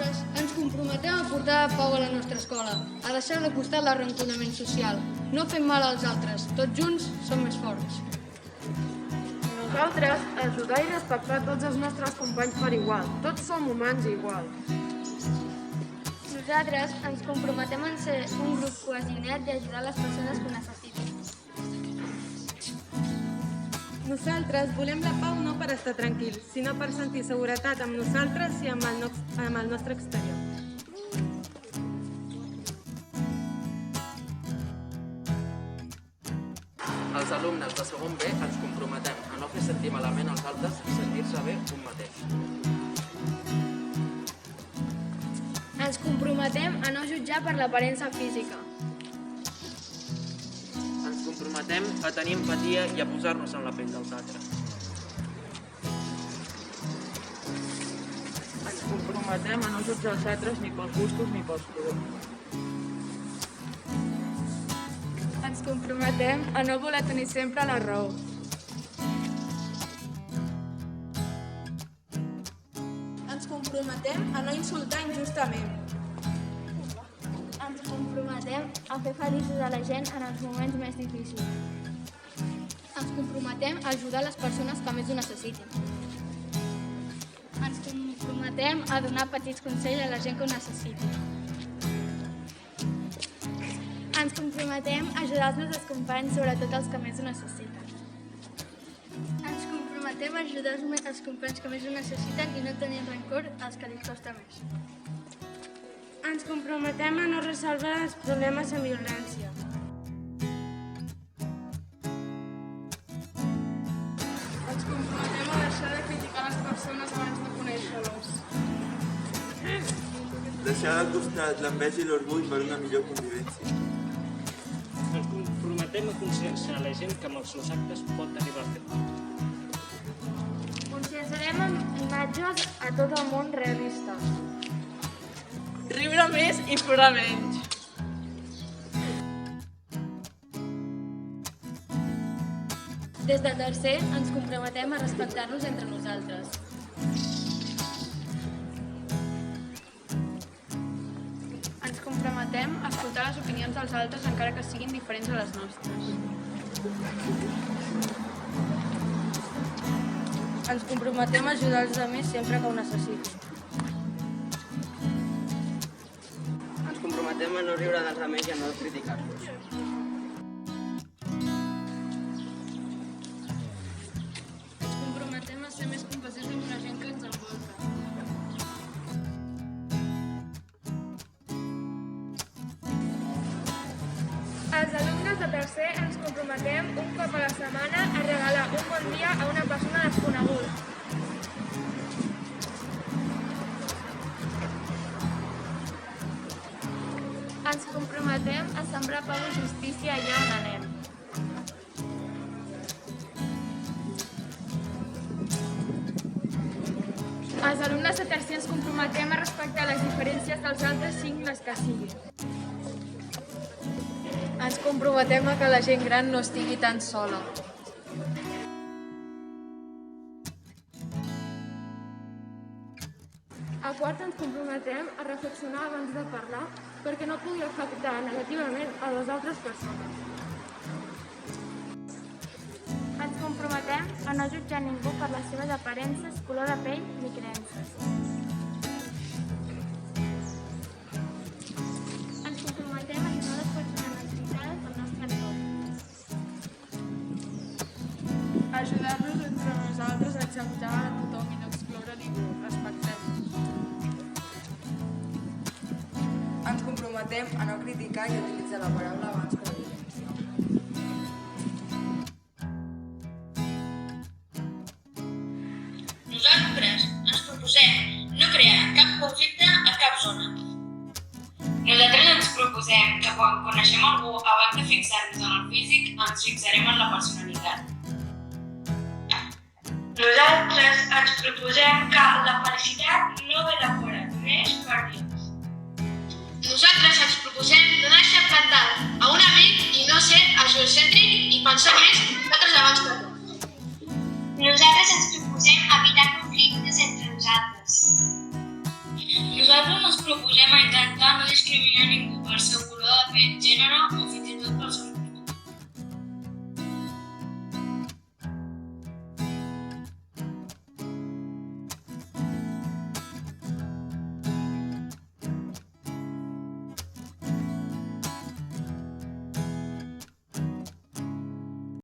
Nosaltres ens comprometem a portar pau a la nostra escola, a deixar de costat l'arraconament social. No fem mal als altres, tots junts som més forts. Nosaltres, ajudar i respectar tots els nostres companys per igual. Tots som humans iguals. Nosaltres ens comprometem a ser un grup cohesionat i ajudar les persones que ho necessitin. Nosaltres volem la pau no per estar tranquils, sinó per sentir seguretat amb nosaltres i amb el nostre exterior. Els alumnes de segon B ens comprometem a no fer sentir malament els altres i sentir-se bé un mateix. Ens comprometem a no jutjar per l'aparença física. Ens comprometem a tenir empatia i a posar-nos en la pell dels altres. Ens comprometem a no jutjar els altres ni pels gustos ni pels colors. Ens comprometem a no voler tenir sempre la raó. Ens comprometem a no insultar injustament. Ens comprometem a fer feliços a la gent en els moments més difícils. Ens comprometem a ajudar les persones que més ho necessitin. Ens comprometem a donar petits consells a la gent que ho necessiti. Ens comprometem a ajudar els nostres companys, sobretot els que més ho necessiten. Ens comprometem a ajudar els companys que més ho necessiten i no tenir rancor als que li costa més. Ens comprometem a no resoldre els problemes amb violència. Ens comprometem a deixar de criticar les persones abans de conèixer-les. Deixar de costat l'enveja i l'orgull per una millor convivència. Ens comprometem a conscienciar la gent que amb els seus actes pot arribar a fer mal. Conscienciarem amb imatges a tot el món realistes. Riure més i plorar menys. Des de tercer, ens comprometem a respectar-nos entre nosaltres. Ens comprometem a escoltar les opinions dels altres encara que siguin diferents a les nostres. Ens comprometem a ajudar els altres sempre que ho necessitin. Ens comprometem a no riure dels altres i a no criticar-los. Ens comprometem a ser més compassius amb la gent que ens envolta. Els alumnes de tercer ens comprometem un cop a la setmana a regalar un bon dia a una persona desconeguda. Ens comprometem a sembrar pau i justícia allà on anem. Els alumnes de tercer ens comprometem a respectar les diferències dels altres, siguin les que siguin. Ens comprometem a que la gent gran no estigui tan sola. A quart ens comprometem a reflexionar abans de parlar perquè no pugui afectar negativament a les altres persones. Ens comprometem a no jutjar ningú per les seves aparences, color de pell ni creences. Ens comprometem a ajudar les persones necessitades del nostre entorn. Ajudar-nos entre nosaltres a acceptar a tothom i no excloure ningú. Respectem-nos. Ens comprometem a no criticar i utilitzar la paraula abans que la violència. Nosaltres ens proposem no crear cap conflicte a cap zona. Nosaltres ens proposem que quan coneixem algú, abans de fixar-nos en el físic, ens fixarem en la personalitat. Nosaltres ens proposem que la felicitat no ve de fora, neix per dins. Nosaltres ens proposem no deixar plantat a un amic i no ser egocèntric i pensar més en nosaltres abans que tot. Nosaltres ens proposem evitar conflictes entre nosaltres. Nosaltres gènere o